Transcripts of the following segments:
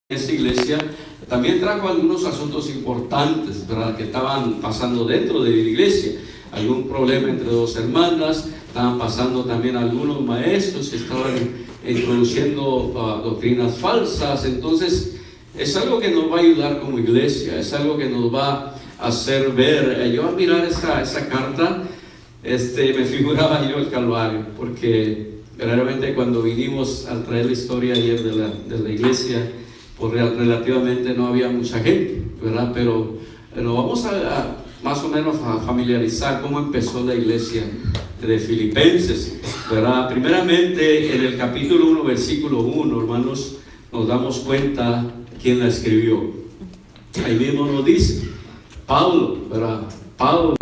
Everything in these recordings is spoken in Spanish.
Esta iglesia también trajo algunos asuntos importantes, ¿verdad?, que estaban pasando dentro de la iglesia. Algún problema entre dos hermanas, estaban pasando también algunos maestros que estaban introduciendo doctrinas falsas. Entonces es algo que nos va a ayudar como iglesia, es algo que nos va a hacer ver. Yo al mirar esa carta, me figuraba yo el Calvario, porque realmente cuando vinimos a traer la historia ayer de la iglesia, pues relativamente no había mucha gente, ¿verdad? Pero vamos a más o menos a familiarizar cómo empezó la iglesia de Filipenses, ¿verdad? Primeramente, en el capítulo 1, versículo 1, hermanos, nos damos cuenta quién la escribió. Ahí mismo nos dice, Pablo, ¿verdad? Pablo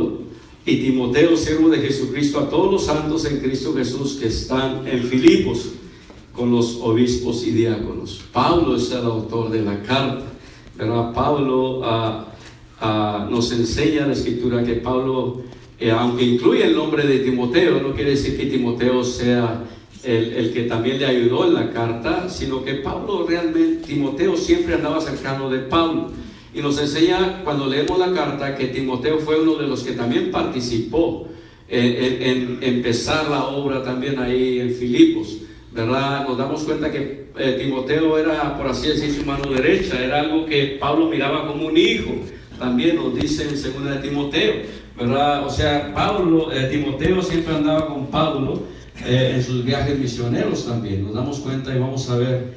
y Timoteo, siervo de Jesucristo, a todos los santos en Cristo Jesús que están en Filipos, con los obispos y diáconos. Pablo es el autor de la carta, ¿verdad? Pablo nos enseña la escritura que Pablo, aunque incluye el nombre de Timoteo, no quiere decir que Timoteo sea el que también le ayudó en la carta, sino que Pablo realmente, Timoteo siempre andaba cercano de Pablo. Y nos enseña cuando leemos la carta que Timoteo fue uno de los que también participó en empezar la obra también ahí en Filipos, ¿verdad? Nos damos cuenta que Timoteo era, por así decir, su mano derecha, era algo que Pablo miraba como un hijo. También nos dice en 2 de Timoteo, ¿verdad? O sea, Timoteo siempre andaba con Pablo en sus viajes misioneros también. Nos damos cuenta y vamos a ver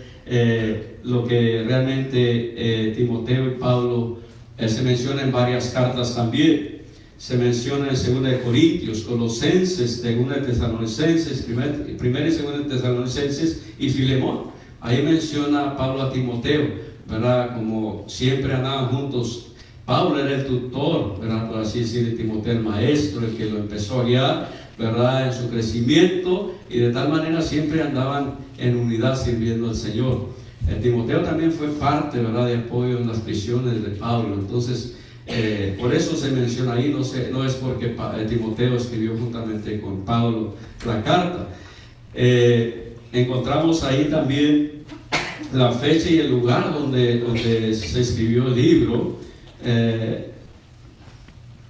lo que realmente Timoteo y Pablo se menciona en varias cartas también. Se menciona en 2 de Corintios, Colosenses, 2 de Tesalonicenses, 1 y 2 de Tesalonicenses y Filemón. Ahí menciona Pablo a Timoteo, ¿verdad? Como siempre andaban juntos. Pablo era el tutor, ¿verdad?, por así decir, de Timoteo, el maestro, el que lo empezó a guiar, ¿verdad?, en su crecimiento, y de tal manera siempre andaban en unidad sirviendo al Señor. Timoteo también fue parte, ¿verdad?, de apoyo en las prisiones de Pablo. Entonces, por eso se menciona ahí, no es porque Timoteo escribió juntamente con Pablo la carta. Encontramos ahí también la fecha y el lugar donde se escribió el libro.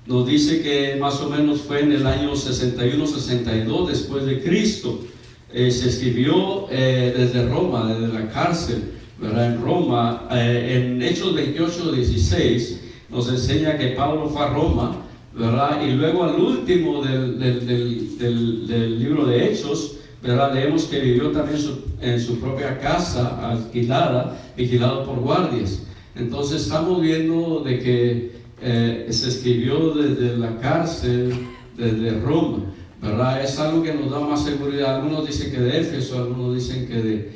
Nos dice que más o menos fue en el año 61-62 después de Cristo. Se escribió desde Roma, desde la cárcel, ¿verdad?, en Roma. En Hechos 28-16 nos enseña que Pablo fue a Roma, ¿verdad? Y luego al último del libro de Hechos, ¿verdad?, leemos que vivió también en su propia casa alquilada, vigilado por guardias. Entonces estamos viendo de que se escribió desde la cárcel, desde Roma, ¿verdad? Es algo que nos da más seguridad. Algunos dicen que de Éfeso, algunos dicen que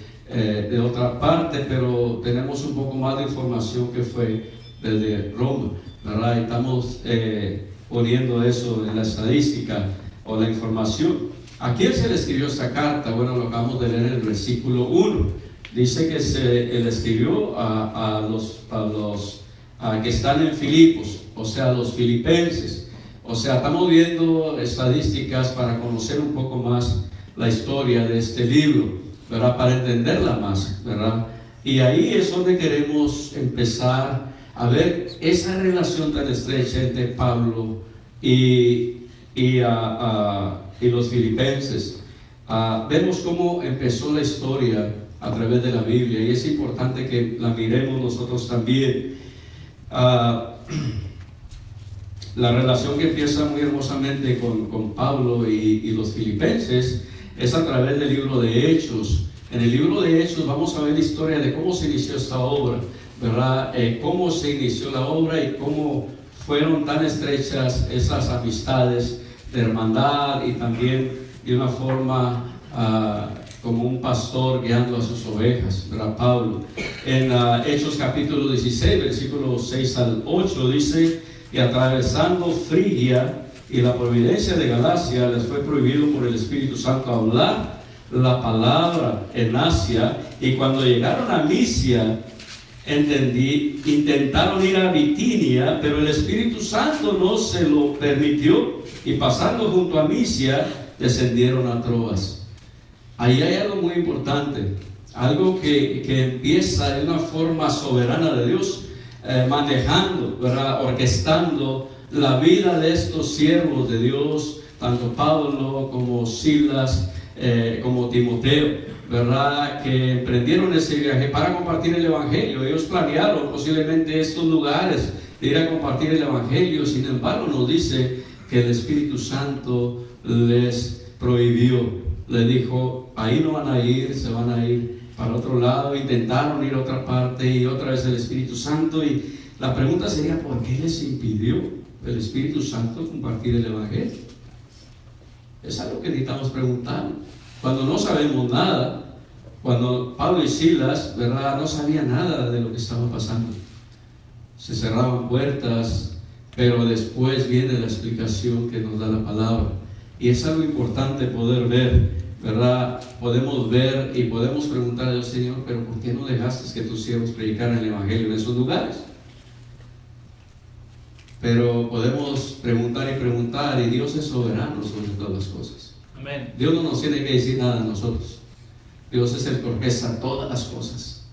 de otra parte, pero tenemos un poco más de información que fue desde Roma, ¿verdad? Y estamos poniendo eso en la estadística o la información. ¿A quién se le escribió esta carta? Bueno, lo acabamos de leer en el versículo 1. Dice que se le escribió a los que están en Filipos, o sea, a los filipenses. O sea, estamos viendo estadísticas para conocer un poco más la historia de este libro, ¿verdad?, para entenderla más, ¿verdad? Y ahí es donde queremos empezar a ver esa relación tan estrecha entre Pablo y los filipenses. Vemos cómo empezó la historia a través de la Biblia, y es importante que la miremos nosotros también. La relación que empieza muy hermosamente con Pablo y los filipenses es a través del libro de Hechos. En el libro de Hechos vamos a ver la historia de cómo se inició esta obra, ¿verdad? Cómo se inició la obra y cómo fueron tan estrechas esas amistades de hermandad, y también de una forma como un pastor guiando a sus ovejas, ¿verdad? Pablo en Hechos capítulo 16, versículos 6 al 8 dice: y atravesando Frigia y la providencia de Galacia, les fue prohibido por el Espíritu Santo hablar la palabra en Asia, y cuando llegaron a Misia, intentaron ir a Bitinia, pero el Espíritu Santo no se lo permitió, y pasando junto a Misia, descendieron a Troas. Ahí hay algo muy importante. algo que empieza de una forma soberana de Dios, manejando, ¿verdad? Orquestando la vida de estos siervos de Dios, tanto Pablo como Silas, como Timoteo, ¿verdad? Que emprendieron ese viaje para compartir el Evangelio. Ellos planearon posiblemente estos lugares de ir a compartir el Evangelio. Sin embargo, nos dice que el Espíritu Santo les prohibió. Les dijo, ahí no van a ir, se van a ir para otro lado. Intentaron ir a otra parte y otra vez el Espíritu Santo. Y la pregunta sería, ¿por qué les impidió el Espíritu Santo compartir el Evangelio? Es algo que necesitamos preguntar. Cuando no sabemos nada, cuando Pablo y Silas, ¿verdad?, no sabían nada de lo que estaba pasando. Se cerraban puertas, pero después viene la explicación que nos da la palabra. Y es algo importante poder ver, ¿verdad? Podemos ver y podemos preguntar a Dios, Señor, pero ¿por qué no dejaste que tus siervos predicaran el Evangelio en esos lugares? Pero podemos preguntar y preguntar, y Dios es soberano sobre todas las cosas. Amén. Dios no nos tiene que decir nada a nosotros. Dios es el que orquesta todas las cosas.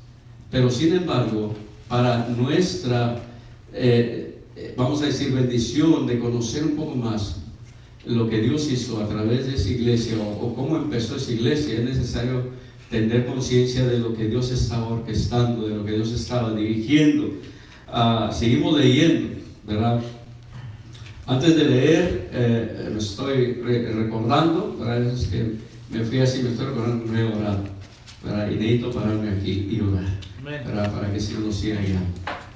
Pero sin embargo, para nuestra, vamos a decir, bendición de conocer un poco más lo que Dios hizo a través de esa iglesia, o cómo empezó esa iglesia, es necesario tener conciencia de lo que Dios estaba orquestando, de lo que Dios estaba dirigiendo. Seguimos leyendo, ¿verdad? Antes de leer, me estoy recordando, ¿verdad? Es que me fui así, me estoy recordando que no he orado, ¿verdad? Y necesito pararme aquí y orar, ¿verdad? Para que el Señor nos siga guiando.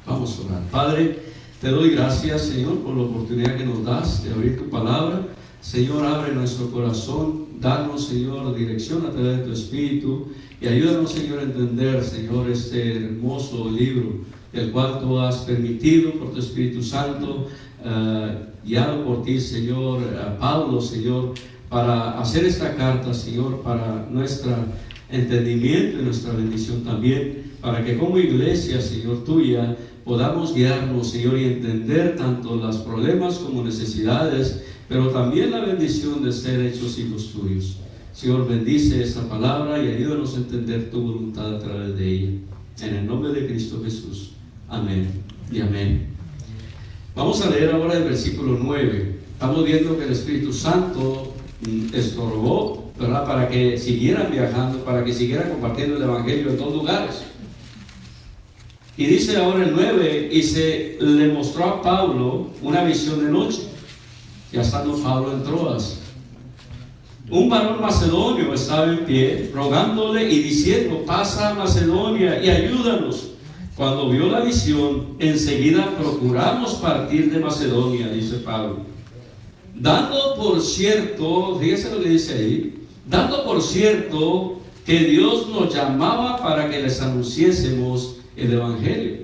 Vamos a orar. Padre, te doy gracias, Señor, por la oportunidad que nos das de abrir tu palabra. Señor, abre nuestro corazón, danos, Señor, dirección a través de tu Espíritu, y ayúdanos, Señor, a entender, Señor, este hermoso libro, el cual tú has permitido por tu Espíritu Santo, guiado por ti, Señor, a Pablo, Señor, para hacer esta carta, Señor, para nuestro entendimiento y nuestra bendición también, para que como iglesia, Señor, tuya, podamos guiarnos, Señor, y entender tanto los problemas como necesidades, pero también la bendición de ser hechos hijos tuyos. Señor, bendice esta palabra y ayúdanos a entender tu voluntad a través de ella. En el nombre de Cristo Jesús. Amén y amén. Vamos a leer ahora el versículo 9. Estamos viendo que el Espíritu Santo estorbó, ¿verdad?, para que siguieran viajando, para que siguieran compartiendo el Evangelio en todos lugares. Y dice ahora el 9, y se le mostró a Pablo una visión de noche, ya estando Pablo en Troas. Un varón macedonio estaba en pie, rogándole y diciendo, pasa a Macedonia y ayúdanos. Cuando vio la visión, enseguida procuramos partir de Macedonia, dice Pablo. Dando por cierto, fíjese lo que dice ahí, dando por cierto que Dios nos llamaba para que les anunciésemos el Evangelio.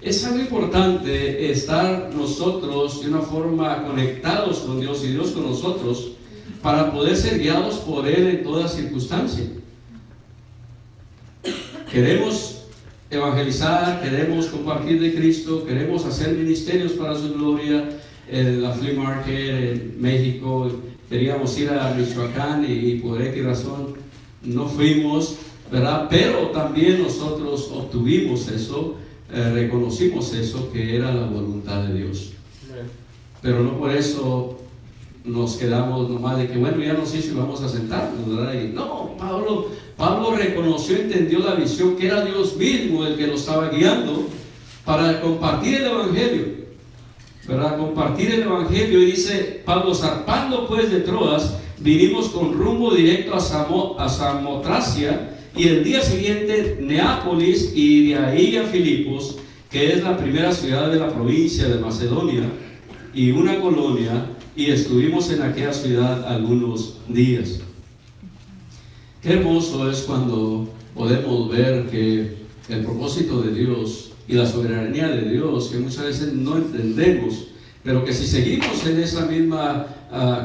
Es algo importante estar nosotros de una forma conectados con Dios y Dios con nosotros para poder ser guiados por Él en toda circunstancia. Queremos evangelizar, queremos compartir de Cristo, queremos hacer ministerios para su gloria. La flea market en México, queríamos ir a Michoacán y por X razón no fuimos, ¿verdad? Pero también nosotros obtuvimos eso, reconocimos eso, que era la voluntad de Dios. Pero no por eso nos quedamos nomás de que bueno, ya nos hizo y vamos a sentarnos, ¿verdad? Y no, Pablo reconoció, entendió la visión, que era Dios mismo el que lo estaba guiando para compartir el Evangelio, ¿verdad? Compartir el Evangelio. Y dice Pablo, zarpando pues de Troas, vinimos con rumbo directo a Samotracia, y el día siguiente Neápolis, y de ahí a Filipos, que es la primera ciudad de la provincia de Macedonia y una colonia, y estuvimos en aquella ciudad algunos días. Qué hermoso es cuando podemos ver que el propósito de Dios y la soberanía de Dios, que muchas veces no entendemos, pero que si seguimos en esa misma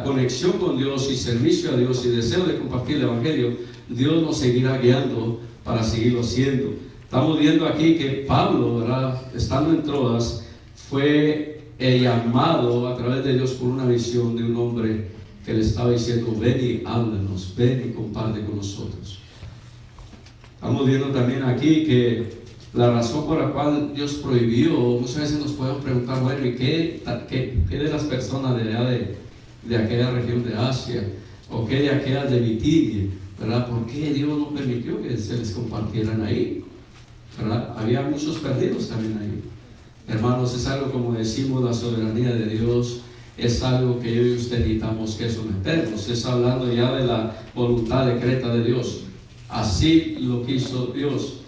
conexión con Dios y servicio a Dios y deseo de compartir el Evangelio, Dios nos seguirá guiando para seguirlo haciendo. Estamos viendo aquí que Pablo, ¿verdad?, estando en Troas, fue llamado a través de Dios por una visión de un hombre que le estaba diciendo, ven y háblanos, ven y comparte con nosotros. Estamos viendo también aquí que la razón por la cual Dios prohibió, muchas veces nos podemos preguntar, bueno, ¿y qué de las personas de allá de aquella región de Asia? ¿O qué de aquellas de Bitinia? ¿Verdad? ¿Por qué Dios no permitió que se les compartieran ahí? ¿Verdad? Había muchos perdidos también ahí. Hermanos, es algo, como decimos, la soberanía de Dios es algo que yo y usted necesitamos que someternos. Está hablando ya de la voluntad decreta de Dios. Así lo quiso Dios,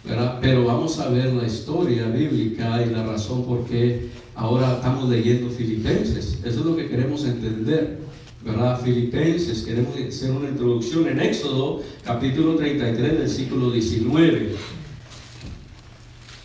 ¿verdad? Pero vamos a ver la historia bíblica y la razón por qué ahora estamos leyendo Filipenses. Eso es lo que queremos entender, ¿verdad? Filipenses, queremos hacer una introducción en Éxodo, capítulo 33, versículo 19.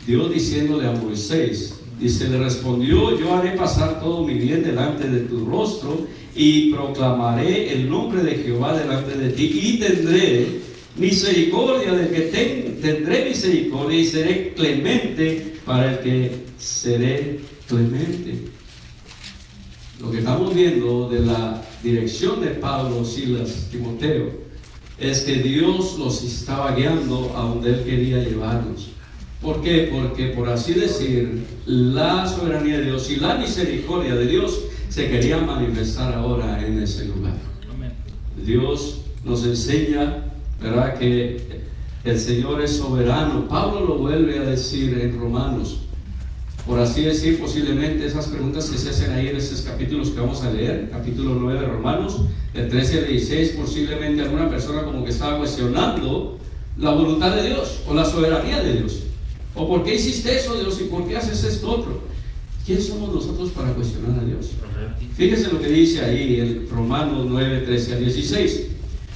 Dios diciéndole a Moisés, dice, le respondió, yo haré pasar todo mi bien delante de tu rostro y proclamaré el nombre de Jehová delante de ti y tendré misericordia del que tendré misericordia y seré clemente para el que seré clemente. Lo que estamos viendo de la dirección de Pablo, Silas, Timoteo, es que Dios los estaba guiando a donde Él quería llevarlos. ¿Por qué? Porque, por así decir, la soberanía de Dios y la misericordia de Dios se quería manifestar ahora en ese lugar. Amén. Dios nos enseña, ¿verdad?, que el Señor es soberano. Pablo lo vuelve a decir en Romanos. Por así decir, posiblemente esas preguntas que se hacen ahí en estos capítulos que vamos a leer, capítulo 9 de Romanos, del 13 al 16, posiblemente alguna persona como que estaba cuestionando la voluntad de Dios o la soberanía de Dios. ¿O por qué hiciste eso, Dios? ¿Y por qué haces esto otro? ¿Quién somos nosotros para cuestionar a Dios? Fíjese lo que dice ahí en Romanos 9, 13 al 16.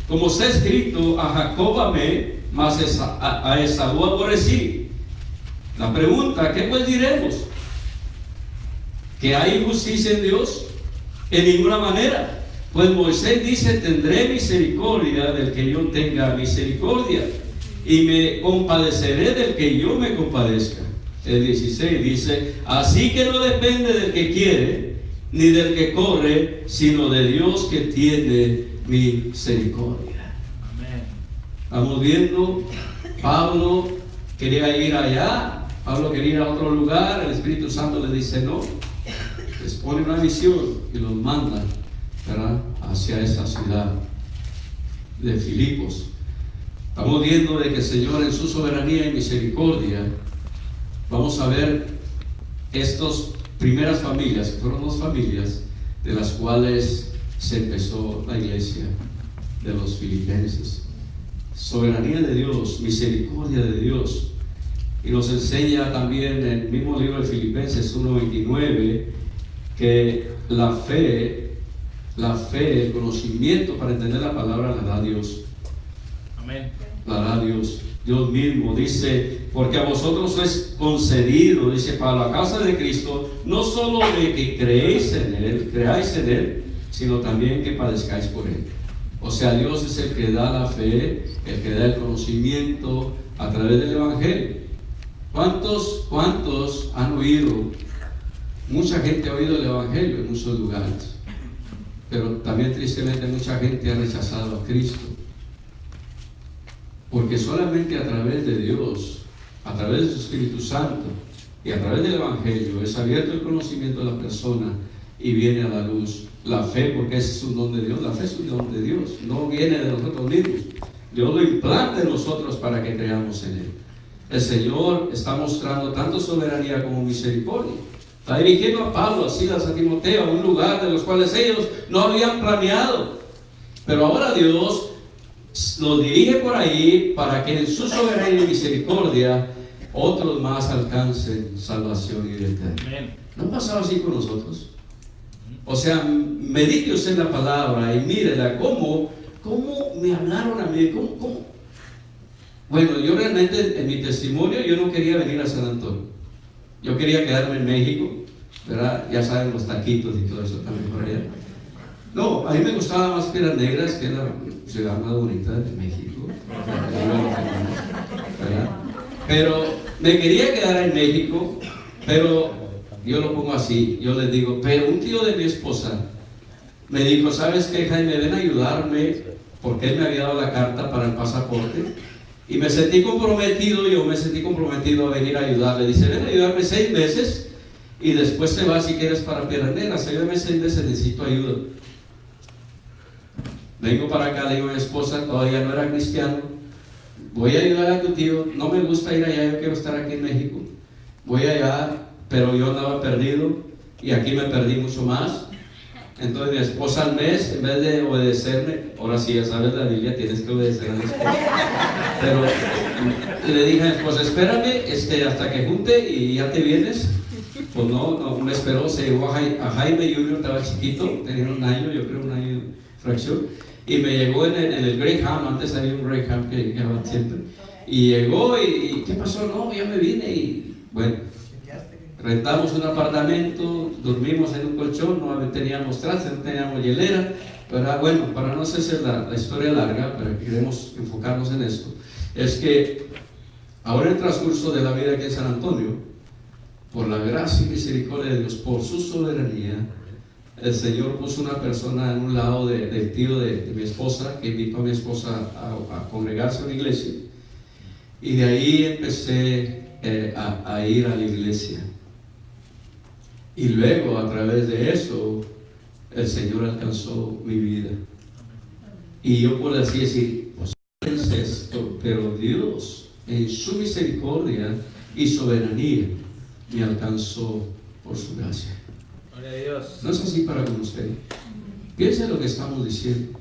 Como está escrito, a Jacob amé, mas a Esaú aborrecí. La pregunta, ¿qué pues diremos? ¿Que hay injusticia en Dios? En ninguna manera. Pues Moisés dice, tendré misericordia del que yo tenga misericordia, y me compadeceré del que yo me compadezca. El 16 dice, así que no depende del que quiere, ni del que corre, sino de Dios que tiene misericordia. Amén. Estamos viendo, Pablo quería ir allá, Pablo quería ir a otro lugar, el Espíritu Santo le dice no, les pone una misión y los manda, ¿verdad?, hacia esa ciudad de Filipos. Estamos viendo de que el Señor en su soberanía y misericordia, vamos a ver estas primeras familias, que fueron dos familias de las cuales se empezó la iglesia de los filipenses. Soberanía de Dios, misericordia de Dios. Y nos enseña también en el mismo libro de Filipenses 1:29 que la fe, el conocimiento para entender la palabra la da Dios. Amén. La da Dios. Dios mismo dice, porque a vosotros es concedido, dice, para la causa de Cristo, no solo de que creáis en Él, sino también que padezcáis por Él. O sea, Dios es el que da la fe, el que da el conocimiento a través del Evangelio. ¿Cuántos han oído? Mucha gente ha oído el Evangelio en muchos lugares, pero también tristemente mucha gente ha rechazado a Cristo. Porque solamente a través de Dios, a través de su Espíritu Santo y a través del Evangelio es abierto el conocimiento de la persona y viene a la luz la fe, porque es un don de Dios. La fe es un don de Dios, no viene de nosotros mismos. Dios lo implanta en nosotros para que creamos en Él. El Señor está mostrando tanto soberanía como misericordia. Está dirigiendo a Pablo, a Silas, a Timoteo, a un lugar de los cuales ellos no habían planeado. Pero ahora Dios los dirige por ahí para que en su soberanía y misericordia otros más alcancen salvación y vida eterna. ¿No ha pasado así con nosotros? O sea, medite usted en la palabra y mírela, cómo me hablaron a mí, cómo. Bueno, yo realmente en mi testimonio yo no quería venir a San Antonio. Yo quería quedarme en México, ¿verdad? Ya saben, los taquitos y todo eso también por allá. No, a mí me gustaba más Piedras Negras, que es la ciudad más bonita de México, ¿verdad? Pero me quería quedar en México, pero yo lo pongo así, yo les digo, pero un tío de mi esposa me dijo, ¿sabes qué, Jaime? Ven a ayudarme, porque él me había dado la carta para el pasaporte, Y me sentí comprometido, yo me sentí comprometido a venir a ayudarle. Dice, ven a ayudarme 6 meses y después te vas si quieres para Piedras. Ayúdame 6 meses, necesito ayuda. Vengo para acá, le digo a mi esposa, todavía no era cristiano. Voy a ayudar a tu tío, no me gusta ir allá, yo quiero estar aquí en México. Voy allá, pero yo andaba perdido y aquí me perdí mucho más. Entonces mi esposa al mes, en vez de obedecerme, ahora sí ya sabes la Biblia, tienes que obedecer a la esposa. Pero le dije a mi esposa, espérame hasta que junte y ya te vienes. Pues no me esperó, se llevó a Jaime Junior, estaba chiquito, tenía 1 año, yo creo 1 año y fracción. Y me llegó en el Greyhound, antes había un Greyhound que llegaban siempre. Y llegó y ¿qué pasó? No, ya me vine y bueno, rentamos un apartamento, dormimos en un colchón, no teníamos trastes, no teníamos hielera. Pero bueno, para no hacerse la historia larga, pero queremos enfocarnos en esto, es que ahora en el transcurso de la vida aquí en San Antonio, por la gracia y misericordia de Dios, por su soberanía, el Señor puso una persona en un lado del tío de mi esposa, que invitó a mi esposa a congregarse en la iglesia. Y de ahí empecé a ir a la iglesia. Y luego, a través de eso, el Señor alcanzó mi vida. Y yo puedo así decir, pues es esto, pero Dios, en su misericordia y soberanía, me alcanzó por su gracia. Dios. No es así para con usted. Piensen lo que estamos diciendo.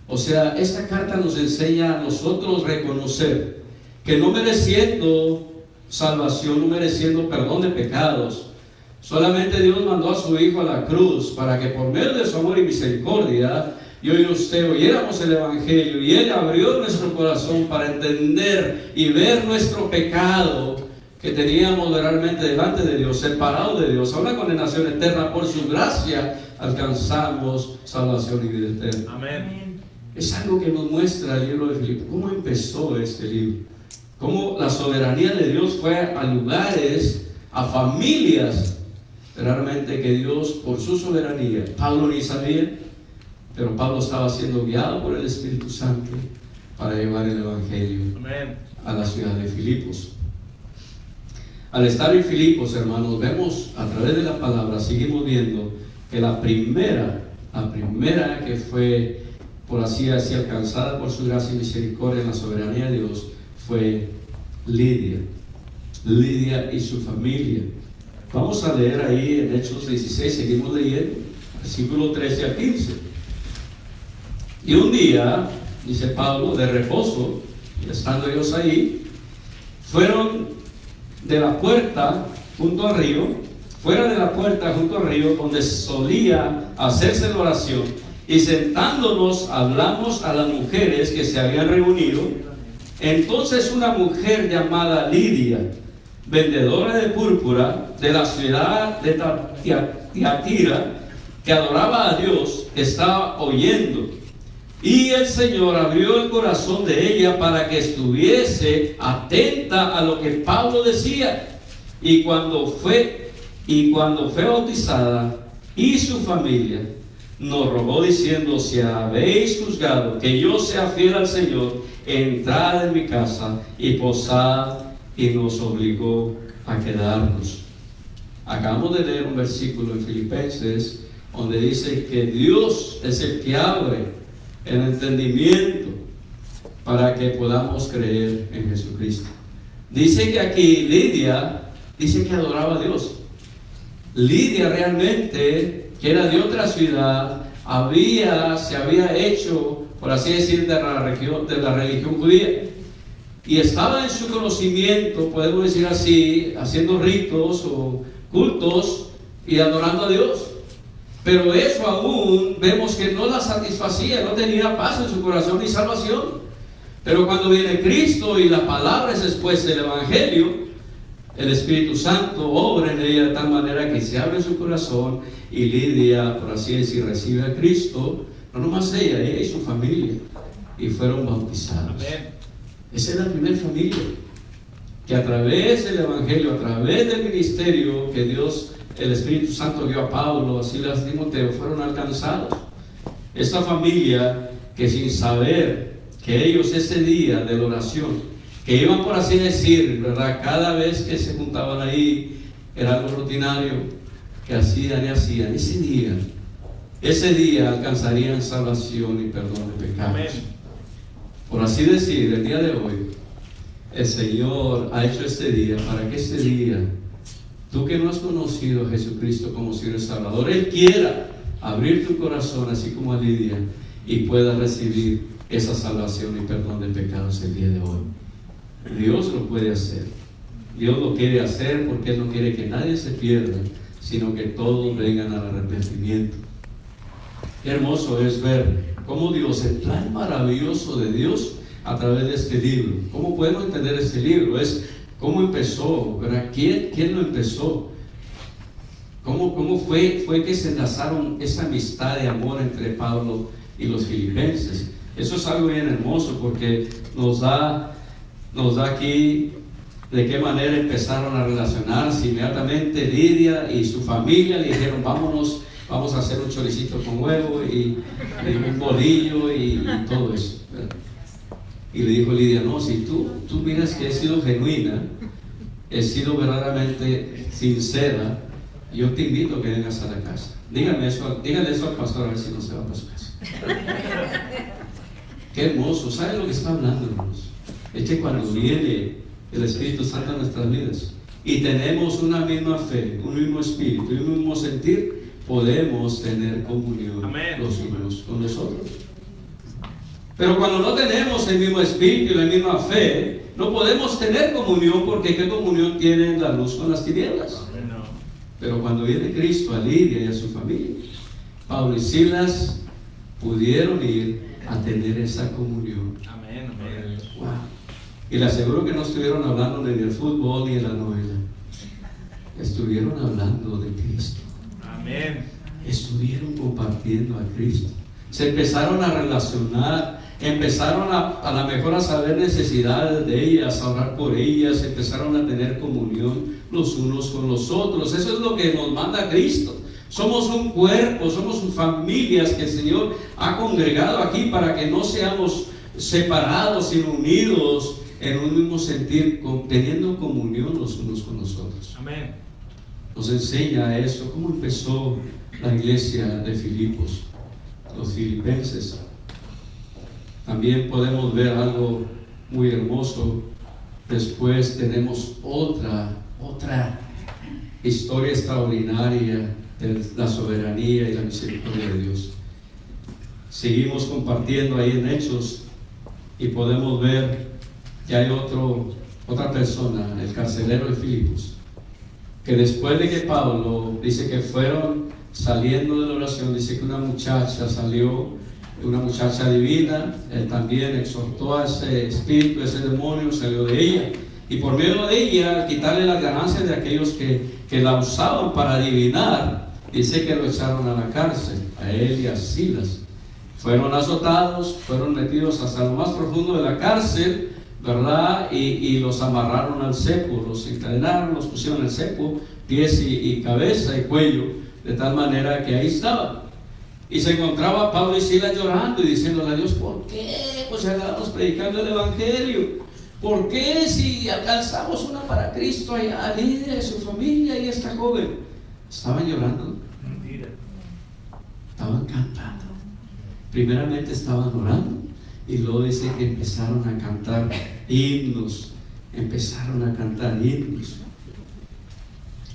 O sea, esta carta nos enseña a nosotros reconocer que no mereciendo salvación, no mereciendo perdón de pecados, solamente Dios mandó a su Hijo a la cruz para que por medio de su amor y misericordia yo y usted oyéramos el Evangelio, y Él abrió nuestro corazón para entender y ver nuestro pecado que teníamos realmente delante de Dios, separados de Dios, a una condenación eterna. Por su gracia alcanzamos salvación y vida eterna. Amén. Es algo que nos muestra el libro de Filipenses. ¿Cómo empezó este libro? Cómo la soberanía de Dios fue a lugares, a familias, realmente que Dios, por su soberanía, Pablo ni sabía, pero Pablo estaba siendo guiado por el Espíritu Santo para llevar el Evangelio a la ciudad de Filipos. Al estar en Filipos, hermanos, vemos a través de la palabra, seguimos viendo que la primera que fue, por así decir, alcanzada por su gracia y misericordia en la soberanía de Dios, fue Lidia y su familia. Vamos a leer ahí en Hechos 16, seguimos leyendo, versículo 13 al 15. Y un día, dice Pablo, de reposo, estando ellos ahí, fueron de la puerta junto al río, fuera de la puerta junto al río, donde solía hacerse la oración, y sentándonos hablamos a las mujeres que se habían reunido. Entonces una mujer llamada Lidia, vendedora de púrpura de la ciudad de Tiatira, que adoraba a Dios, estaba oyendo. Y el Señor abrió el corazón de ella para que estuviese atenta a lo que Pablo decía. Y cuando fue bautizada, y su familia nos rogó diciendo: si habéis juzgado que yo sea fiel al Señor, entrad en mi casa y posad. Y nos obligó a quedarnos. Acabamos de leer un versículo en Filipenses donde dice que Dios es el que abre el entendimiento para que podamos creer en Jesucristo. Dice que aquí Lidia dice que adoraba a Dios. Lidia realmente, que era de otra ciudad, se había hecho, por así decir, de la religión judía, y estaba en su conocimiento, podemos decir así, haciendo ritos o cultos y adorando a Dios. Pero eso aún vemos que no la satisfacía, no tenía paz en su corazón ni salvación. Pero cuando viene Cristo y la palabra es expuesta del Evangelio, el Espíritu Santo obra en ella de tal manera que se abre su corazón, y Lidia, por así decir, recibe a Cristo. No nomás ella y su familia, y fueron bautizados. Amén. Esa es la primera familia que a través del Evangelio, a través del ministerio que Dios, el Espíritu Santo dio a Pablo, así las Timoteo, fueron alcanzados. Esta familia que sin saber que ellos ese día de la oración que iban, por así decir, ¿verdad? Cada vez que se juntaban ahí, era algo rutinario que hacían y hacían. Ese día alcanzarían salvación y perdón de pecados. Amén. Por así decir, el día de hoy, el Señor ha hecho este día para que este día, tú que no has conocido a Jesucristo como Señor y Salvador, Él quiera abrir tu corazón, así como a Lidia, y pueda recibir esa salvación y perdón de pecados el día de hoy. Dios lo puede hacer. Dios lo quiere hacer porque Él no quiere que nadie se pierda, sino que todos vengan al arrepentimiento. Qué hermoso es ver cómo Dios, el plan maravilloso de Dios a través de este libro. ¿Cómo podemos entender este libro? Es cómo empezó, ¿verdad? ¿Quién lo empezó? ¿Cómo fue que se enlazaron esa amistad de amor entre Pablo y los filipenses? Eso es algo bien hermoso porque nos da aquí de qué manera empezaron a relacionarse. Inmediatamente Lidia y su familia le dijeron: vamos a hacer un choricito con huevo y un bolillo y todo eso, ¿verdad? Y le dijo Lidia: no, si tú miras que he sido genuina, he sido verdaderamente sincera, yo te invito a que vengas a la casa. Díganle eso al pastor, a ver si no se va para su casa. Qué hermoso. ¿Sabe lo que está hablando, hermanos? Es que cuando viene el Espíritu Santo a nuestras vidas y tenemos una misma fe, un mismo espíritu y un mismo sentir, podemos tener comunión. Amén. Los unos con los otros. Pero cuando no tenemos el mismo espíritu y la misma fe, no podemos tener comunión, porque ¿qué comunión tiene la luz con las tinieblas? Amén. Pero cuando viene Cristo a Lidia y a su familia, Pablo y Silas pudieron ir a tener esa comunión. Amén. Amén. Wow. Y le aseguro que no estuvieron hablando ni del fútbol ni de la novela. Estuvieron hablando de Cristo. Amén. Estuvieron compartiendo a Cristo. Se empezaron a relacionar, empezaron a la mejor a saber necesidades de ellas, a orar por ellas, empezaron a tener comunión los unos con los otros. Eso es lo que nos manda Cristo. Somos un cuerpo, somos familias que el Señor ha congregado aquí para que no seamos separados, sino unidos en un mismo sentir, teniendo comunión los unos con los otros. Amén. Nos enseña eso, cómo empezó la iglesia de Filipos, los filipenses. También podemos ver algo muy hermoso. Después tenemos otra historia extraordinaria de la soberanía y la misericordia de Dios. Seguimos compartiendo ahí en Hechos y podemos ver que hay otra persona, el carcelero de Filipos, que después de que Pablo dice que fueron saliendo de la oración, dice que una muchacha salió, una muchacha divina, él también exhortó a ese espíritu, a ese demonio, salió de ella, y por medio de ella, al quitarle las ganancias de aquellos que la usaban para adivinar, dice que lo echaron a la cárcel, a él y a Silas. Fueron azotados, fueron metidos hasta lo más profundo de la cárcel, ¿verdad? Y los amarraron al cepo, los encadenaron, los pusieron en el cepo, pies y cabeza y cuello, de tal manera que ahí estaban. Y se encontraba Pablo y Silas llorando y diciéndole a Dios: ¿por qué? Pues estábamos predicando el Evangelio. ¿Por qué si alcanzamos una para Cristo allá, a Lidia y su familia y esta joven? Estaban llorando. Estaban cantando. Primeramente estaban orando y luego dice que empezaron a cantar himnos.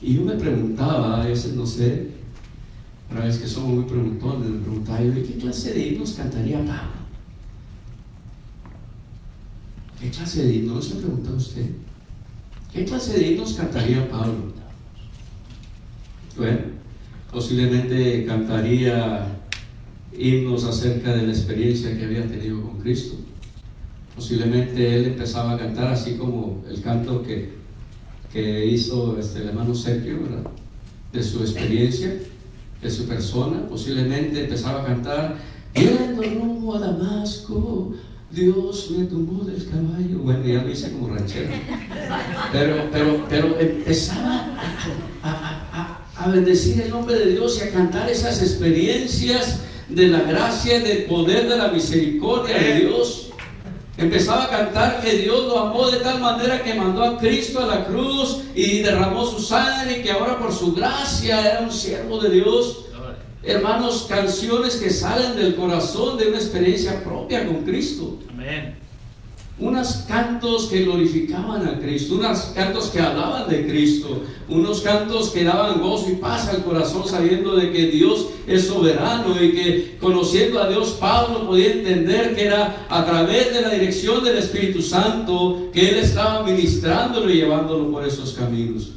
Y yo me preguntaba, a veces no sé, pero a veces que somos muy preguntones, me preguntaba yo: ¿qué clase de himnos cantaría Pablo? ¿Qué clase de himnos? ¿Se pregunta usted? ¿Qué clase de himnos cantaría Pablo? Bueno, posiblemente cantaría himnos acerca de la experiencia que había tenido con Cristo. Posiblemente él empezaba a cantar así como el canto que hizo el hermano Sergio, ¿verdad? De su experiencia, de su persona. Posiblemente empezaba a cantar: yendo rumbo a Damasco, Dios me tumbó del caballo. Bueno, ya lo hice como ranchero. Pero empezaba a bendecir el nombre de Dios y a cantar esas experiencias de la gracia, del poder, de la misericordia de Dios. Empezaba a cantar que Dios lo amó de tal manera que mandó a Cristo a la cruz y derramó su sangre, y que ahora por su gracia era un siervo de Dios. Hermanos, canciones que salen del corazón de una experiencia propia con Cristo. Amén. Unos cantos que glorificaban a Cristo, unos cantos que hablaban de Cristo, unos cantos que daban gozo y paz al corazón, sabiendo de que Dios es soberano, y que conociendo a Dios, Pablo podía entender que era a través de la dirección del Espíritu Santo que Él estaba ministrándolo y llevándolo por esos caminos.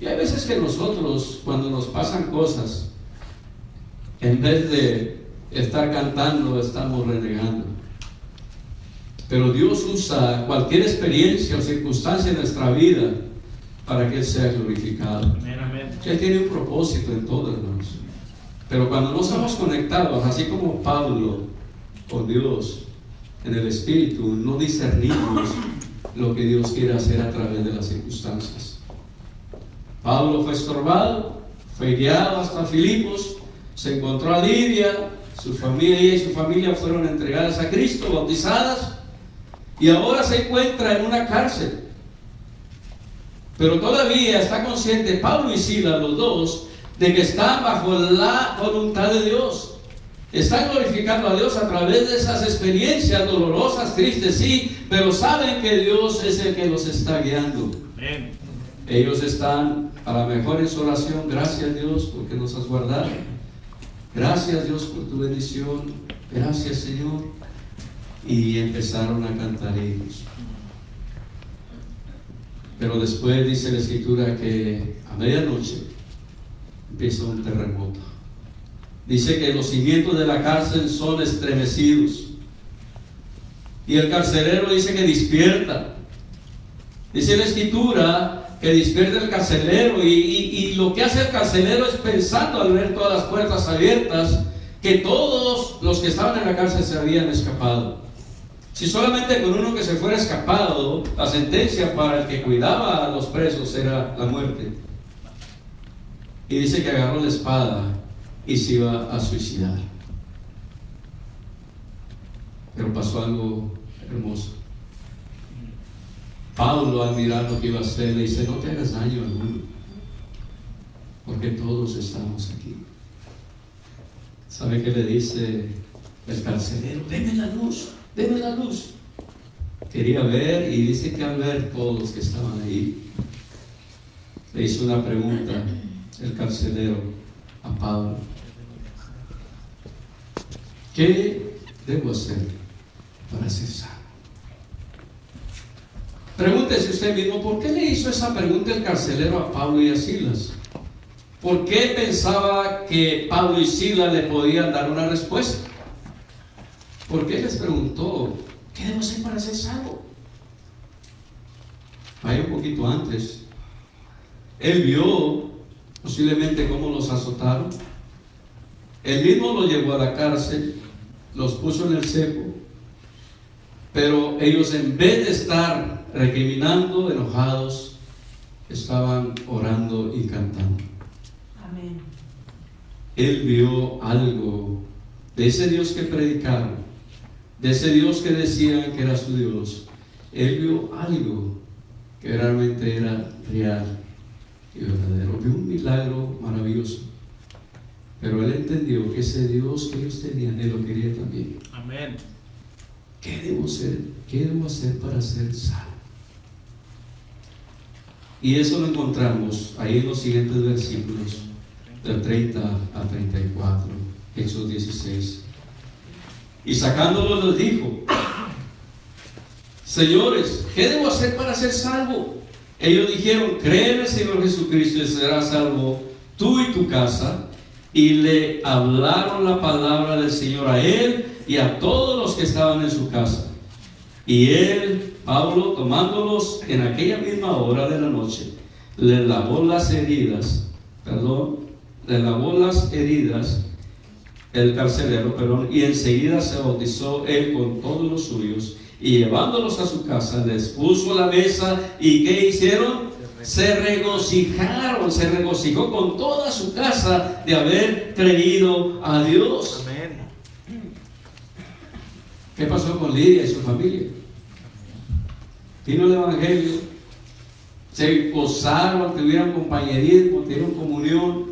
Y hay veces que nosotros, cuando nos pasan cosas, en vez de estar cantando, estamos renegando. Pero Dios usa cualquier experiencia o circunstancia en nuestra vida para que Él sea glorificado. Amén, amén. Él tiene un propósito en todo, hermanos. Pero cuando no estamos conectados, así como Pablo, con Dios, en el Espíritu, no discernimos lo que Dios quiere hacer a través de las circunstancias. Pablo fue estorbado, fue guiado hasta Filipos, se encontró a Lidia, su familia y su familia fueron entregadas a Cristo, bautizadas, y ahora se encuentra en una cárcel. Pero todavía está consciente Pablo y Silas, los dos, de que están bajo la voluntad de Dios. Están glorificando a Dios a través de esas experiencias dolorosas, tristes, sí, pero saben que Dios es el que los está guiando. Amén. Ellos están a la mejor en su oración. Gracias, Dios, porque nos has guardado. Gracias, Dios, por tu bendición. Gracias, Señor. Y empezaron a cantar ellos. Pero después dice la Escritura que a medianoche empieza un terremoto. Dice que los cimientos de la cárcel son estremecidos, y el carcelero dice que despierta. Dice la Escritura que despierta el carcelero, y lo que hace el carcelero es, pensando al ver todas las puertas abiertas, que todos los que estaban en la cárcel se habían escapado. Si solamente con uno que se fuera escapado, la sentencia para el que cuidaba a los presos era la muerte. Y dice que agarró la espada y se iba a suicidar. Pero pasó algo hermoso. Pablo, al mirar lo que iba a hacer, le dice: no te hagas daño a alguno, porque todos estamos aquí. ¿Sabe qué le dice el carcelero? Deme la luz, deme la luz. Quería ver, y dice que al ver todos los que estaban ahí, le hizo una pregunta el carcelero a Pablo: ¿qué debo hacer para ser sano? Pregúntese usted mismo, ¿por qué le hizo esa pregunta el carcelero a Pablo y a Silas? ¿Por qué pensaba que Pablo y Silas le podían dar una respuesta? ¿Por qué les preguntó: ¿qué debo hacer para ser salvo? Vaya un poquito antes. Él vio posiblemente cómo los azotaron. Él mismo los llevó a la cárcel, los puso en el cepo, pero ellos, en vez de estar recriminando, enojados, estaban orando y cantando. Amén. Él vio algo de ese Dios que predicaron, de ese Dios que decían que era su Dios. Él vio algo que realmente era real y verdadero. Vio un milagro maravilloso, pero él entendió que ese Dios que ellos tenían, él lo quería también. Amén. ¿Qué debo hacer? ¿Qué debo hacer para ser salvo? Y eso lo encontramos ahí en los siguientes versículos, del 30 a 34, Hechos 16. Y sacándolos les dijo: señores, ¿qué debo hacer para ser salvo? Ellos dijeron: cree en el Señor Jesucristo y serás salvo tú y tu casa. Y le hablaron la palabra del Señor a él y a todos los que estaban en su casa. Y él, Pablo, tomándolos en aquella misma hora de la noche, le lavó las heridas el carcelero, y enseguida se bautizó él con todos los suyos, y llevándolos a su casa les puso la mesa. ¿Y qué hicieron? Se regocijaron, se regocijó con toda su casa de haber creído a Dios. Amén. ¿Qué pasó con Lidia y su familia? Vino el Evangelio, se gozaron, tuvieron compañerismo, tuvieron comunión.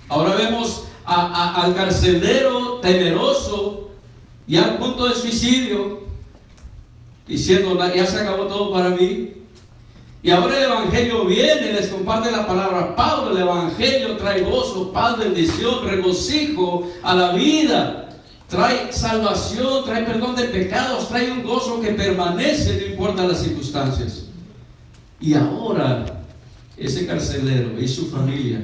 Ahora vemos al carcelero temeroso, ya al punto de suicidio, diciendo, ya se acabó todo para mí. Y ahora el Evangelio viene, les comparte la palabra Pablo. El Evangelio trae gozo, paz, bendición, regocijo a la vida, trae salvación, trae perdón de pecados, trae un gozo que permanece, no importa las circunstancias. Y ahora ese carcelero y su familia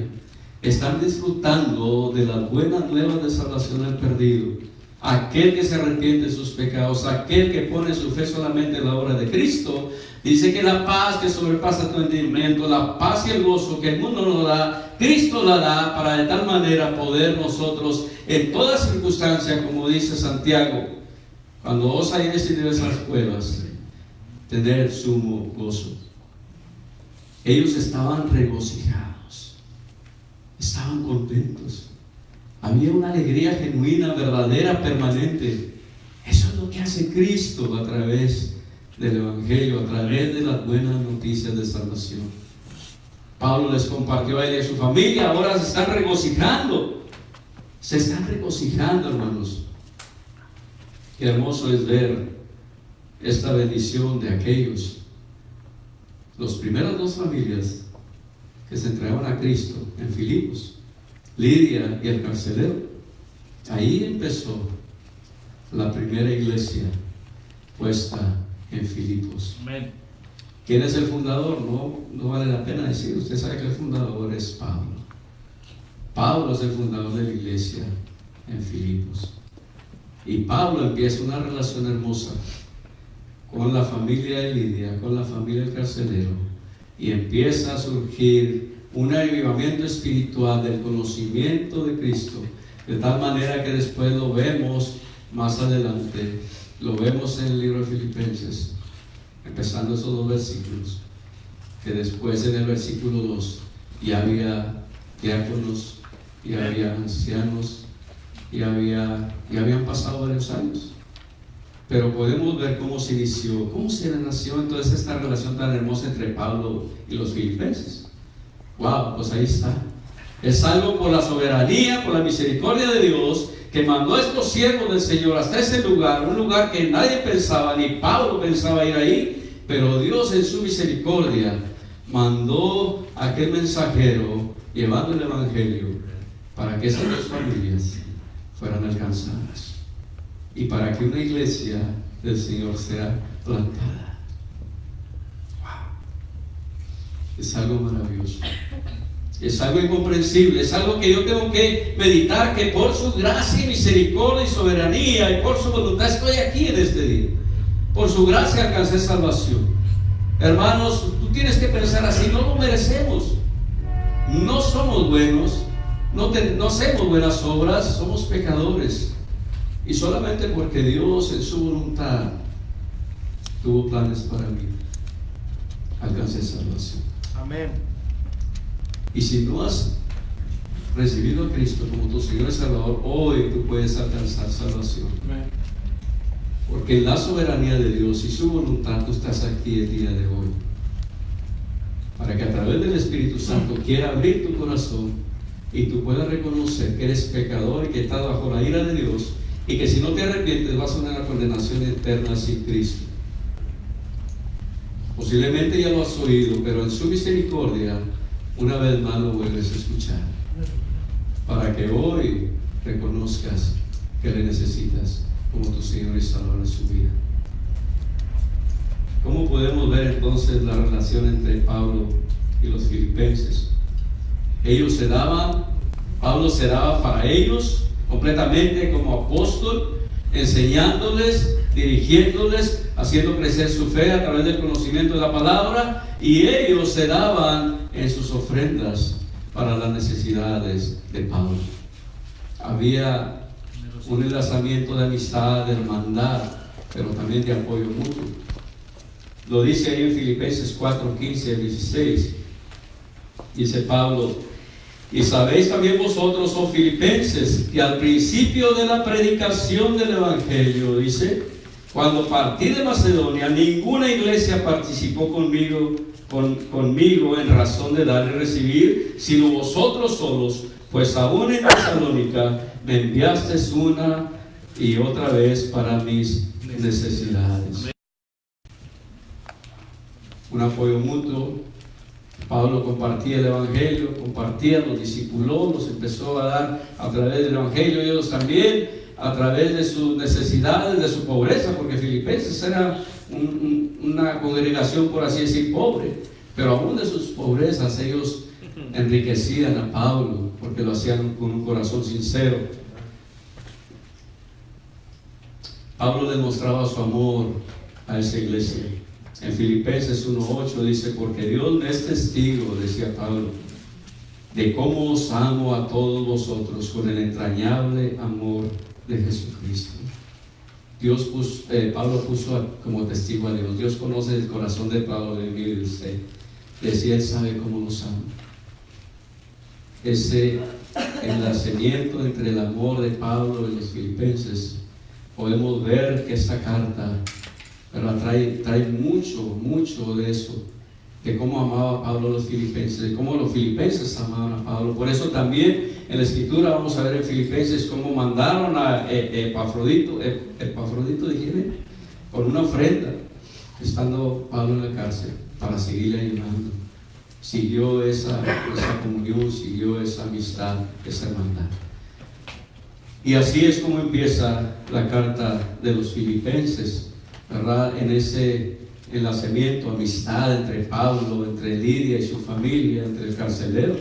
están disfrutando de las buenas nuevas de salvación al perdido. Aquel que se arrepiente de sus pecados, aquel que pone su fe solamente en la obra de Cristo, dice que la paz que sobrepasa todo entendimiento, la paz y el gozo que el mundo nos da, Cristo la da, para de tal manera poder nosotros en toda circunstancia, como dice Santiago, cuando os hayáis en esas cuevas, tener sumo gozo. Ellos estaban regocijados, estaban contentos. Había una alegría genuina, verdadera, permanente. Eso es lo que hace Cristo a través del Evangelio, a través de las buenas noticias de salvación. Pablo les compartió a él y a su familia, ahora se están regocijando. Se están regocijando, hermanos. Qué hermoso es ver esta bendición de aquellos, las primeras dos familias que se entregaban a Cristo en Filipos, Lidia y el carcelero. Ahí empezó la primera iglesia puesta en Filipos. Amén. ¿Quién es el fundador? No vale la pena decir. Usted sabe que el fundador es Pablo. Pablo es el fundador de la iglesia en Filipos. Y Pablo empieza una relación hermosa con la familia de Lidia, con la familia del carcelero, y empieza a surgir un avivamiento espiritual del conocimiento de Cristo, de tal manera que después lo vemos más adelante, lo vemos en el libro de Filipenses, empezando esos dos versículos, que después en el versículo 2 ya había diáconos, ya había ancianos, ya habían pasado varios años. Pero podemos ver cómo se inició, cómo se nació entonces esta relación tan hermosa entre Pablo y los filipenses. Wow, pues ahí está. Es algo por la soberanía, por la misericordia de Dios, que mandó a estos siervos del Señor hasta ese lugar, un lugar que nadie pensaba, ni Pablo pensaba ir ahí, pero Dios en su misericordia mandó a aquel mensajero llevando el Evangelio para que esas dos familias fueran alcanzadas y para que una iglesia del Señor sea plantada. Es algo maravilloso, es algo incomprensible, es algo que yo tengo que meditar, que por su gracia y misericordia y soberanía y por su voluntad estoy aquí en este día. Por su gracia alcancé salvación. Hermanos, tú tienes que pensar así, no lo merecemos, no somos buenos, no hacemos buenas obras, somos pecadores, y solamente porque Dios en su voluntad tuvo planes para mí, alcancé salvación. Amén. Y si no has recibido a Cristo como tu Señor y Salvador, hoy tú puedes alcanzar salvación. Amén. Porque en la soberanía de Dios y su voluntad tú estás aquí el día de hoy, para que a través del Espíritu Santo quiera abrir tu corazón y tú puedas reconocer que eres pecador y que estás bajo la ira de Dios, y que si no te arrepientes vas a una condenación eterna sin Cristo. Posiblemente ya lo has oído, pero en su misericordia una vez más lo vuelves a escuchar, para que hoy reconozcas que le necesitas como tu Señor y Salvador en su vida. ¿Cómo podemos ver entonces la relación entre Pablo y los filipenses? Pablo se daba para ellos completamente como apóstol, enseñándoles, dirigiéndoles, haciendo crecer su fe a través del conocimiento de la palabra, y ellos se daban en sus ofrendas para las necesidades de Pablo. Había un enlazamiento de amistad, de hermandad, pero también de apoyo mutuo. Lo dice ahí en Filipenses 4, 15 al 16. Dice Pablo: y sabéis también vosotros, oh filipenses, que al principio de la predicación del Evangelio, dice, cuando partí de Macedonia, ninguna iglesia participó conmigo en razón de dar y recibir, sino vosotros solos, pues aún en Tesalónica me enviasteis una y otra vez para mis necesidades. Un apoyo mutuo. Pablo compartía el Evangelio, los discipuló, los empezó a dar a través del Evangelio, y ellos también a través de sus necesidades, de su pobreza, porque Filipenses era una congregación, por así decir, pobre, pero aún de sus pobrezas ellos enriquecían a Pablo, porque lo hacían con un corazón sincero. Pablo demostraba su amor a esa iglesia. En Filipenses 1:8 dice: porque Dios me es testigo, decía Pablo, de cómo os amo a todos vosotros con el entrañable amor de Jesucristo. Pablo puso como testigo a Dios. Dios conoce el corazón de Pablo, de mí y de usted. Decía: Él sabe cómo nos ama. Ese enlazamiento entre el amor de Pablo y los filipenses, podemos ver que esta carta, ¿verdad?, trae mucho de eso, de cómo amaba Pablo a los filipenses, de cómo los filipenses amaban a Pablo. Por eso también en la escritura vamos a ver en Filipenses cómo mandaron a Epafrodito, dijiste, con una ofrenda, estando Pablo en la cárcel, para seguirle ayudando. Siguió esa comunión, siguió esa amistad, esa hermandad. Y así es como empieza la carta de los filipenses, ¿verdad? En ese enlazamiento, amistad entre Pablo, entre Lidia y su familia, entre el carcelero.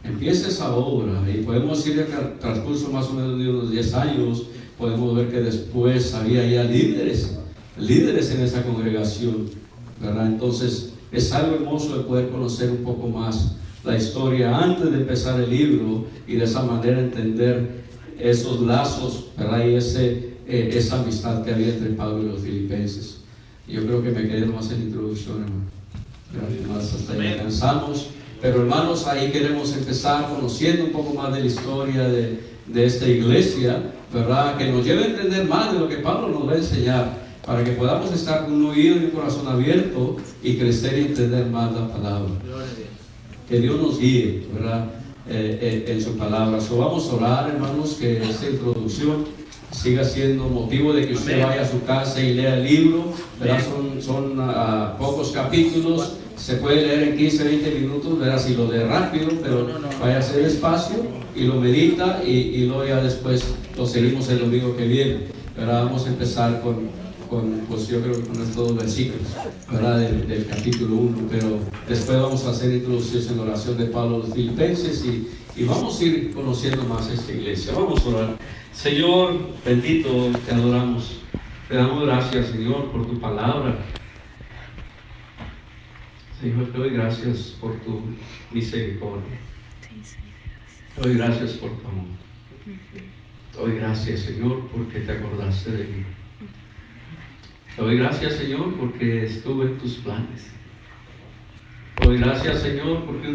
Empieza esa obra, y podemos ir al transcurso más o menos de unos 10 años, podemos ver que después había ya líderes en esa congregación, ¿verdad? Entonces es algo hermoso de poder conocer un poco más la historia antes de empezar el libro, y de esa manera entender esos lazos, ¿verdad? Y esa amistad que había entre Pablo y los filipenses. Yo creo que me quedé más en introducción, hermano. Más hasta ahí alcanzamos. Pero hermanos, ahí queremos empezar conociendo un poco más de la historia de esta iglesia, ¿verdad? Que nos lleve a entender más de lo que Pablo nos va a enseñar, para que podamos estar con un oído y un corazón abierto y crecer y entender más la palabra. Que Dios nos guíe, ¿verdad?, en su palabra. Vamos a orar, hermanos, que esta introducción siga siendo motivo de que usted vaya a su casa y lea el libro, ¿verdad? Son pocos capítulos, se puede leer en 15, 20 minutos, ¿verdad? Si lo lee rápido, pero vaya a hacer despacio y lo medita, y luego ya después lo seguimos el domingo que viene, ¿verdad? Vamos a empezar pues yo creo que con estos 2 versículos, ¿verdad?, del capítulo 1, pero después vamos a hacer introducciones en la oración de Pablo a los filipenses, y vamos a ir conociendo más esta iglesia. Vamos a orar. Señor bendito, te adoramos, te damos gracias, Señor, por tu palabra. Señor, te doy gracias por tu misericordia, te doy gracias por tu amor, te doy gracias, Señor, porque te acordaste de mí. Te doy gracias, Señor, porque estuve en tus planes. Te doy gracias, Señor, porque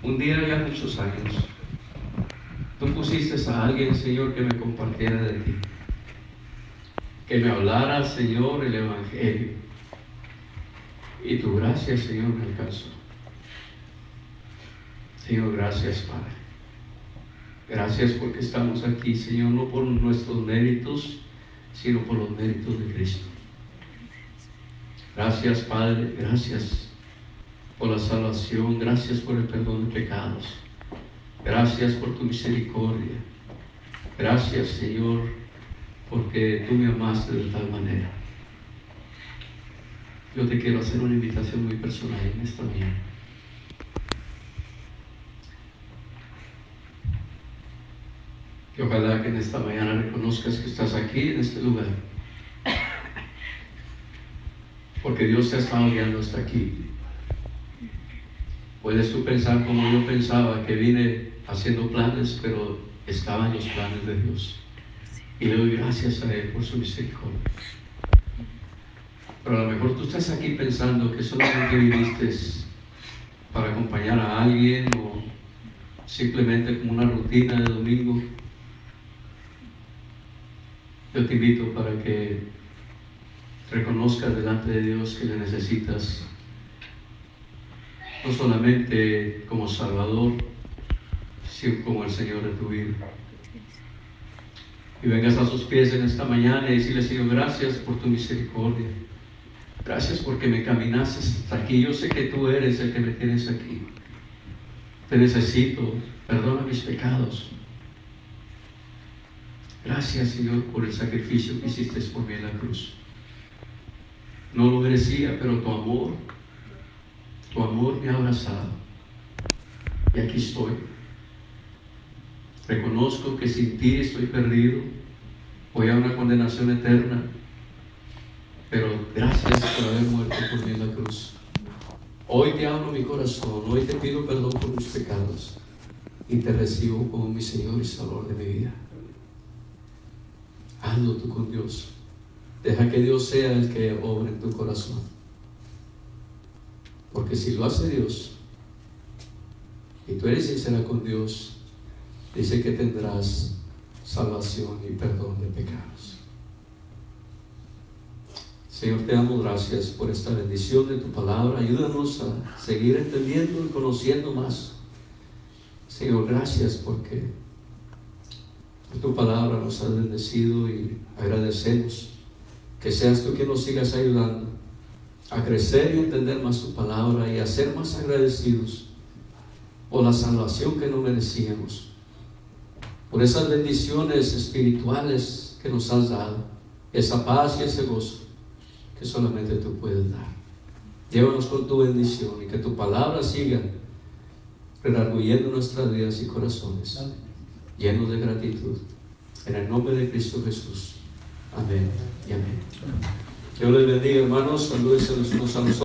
un día ya muchos años, tú pusiste a alguien, Señor, que me compartiera de ti, que me hablara, Señor, el Evangelio, y tu gracia, Señor, me alcanzó. Señor, gracias, Padre. Gracias porque estamos aquí, Señor, no por nuestros méritos, sino por los méritos de Cristo. Gracias, Padre, gracias por la salvación, gracias por el perdón de pecados, gracias por tu misericordia, gracias, Señor, porque tú me amaste de tal manera. Yo te quiero hacer una invitación muy personal en esta mañana. Y ojalá que en esta mañana reconozcas que estás aquí, en este lugar, porque Dios te ha estado guiando hasta aquí. Puedes tú pensar como yo pensaba, que vine haciendo planes, pero estaba en los planes de Dios, y le doy gracias a Él por su misericordia. Pero a lo mejor tú estás aquí pensando que solamente viviste para acompañar a alguien, o simplemente como una rutina de domingo. Yo te invito para que reconozcas delante de Dios que le necesitas, no solamente como Salvador, sino como el Señor de tu vida. Y vengas a sus pies en esta mañana y decirle: Señor, gracias por tu misericordia. Gracias porque me caminaste hasta aquí. Yo sé que tú eres el que me tienes aquí. Te necesito. Perdona mis pecados. Gracias, Señor, por el sacrificio que hiciste por mí en la cruz. No lo merecía, pero tu amor me ha abrazado. Y aquí estoy. Reconozco que sin ti estoy perdido. Voy a una condenación eterna. Pero gracias por haber muerto por mí en la cruz. Hoy te abro mi corazón. Hoy te pido perdón por mis pecados. Y te recibo como mi Señor y Salvador de mi vida. Hazlo tú con Dios. Deja que Dios sea el que obre en tu corazón. Porque si lo hace Dios, y tú eres sincera con Dios, dice que tendrás salvación y perdón de pecados. Señor, te damos gracias por esta bendición de tu palabra. Ayúdanos a seguir entendiendo y conociendo más. Señor, gracias porque tu palabra nos ha bendecido y agradecemos que seas tú quien nos sigas ayudando a crecer y entender más tu palabra y a ser más agradecidos por la salvación que no merecíamos, por esas bendiciones espirituales que nos has dado, esa paz y ese gozo que solamente tú puedes dar. Llévanos con tu bendición y que tu palabra siga redarguyendo nuestras vidas y corazones, llenos de gratitud. En el nombre de Cristo Jesús. Amén y amén. Dios les bendiga, hermanos. Salúdense los unos a los otros.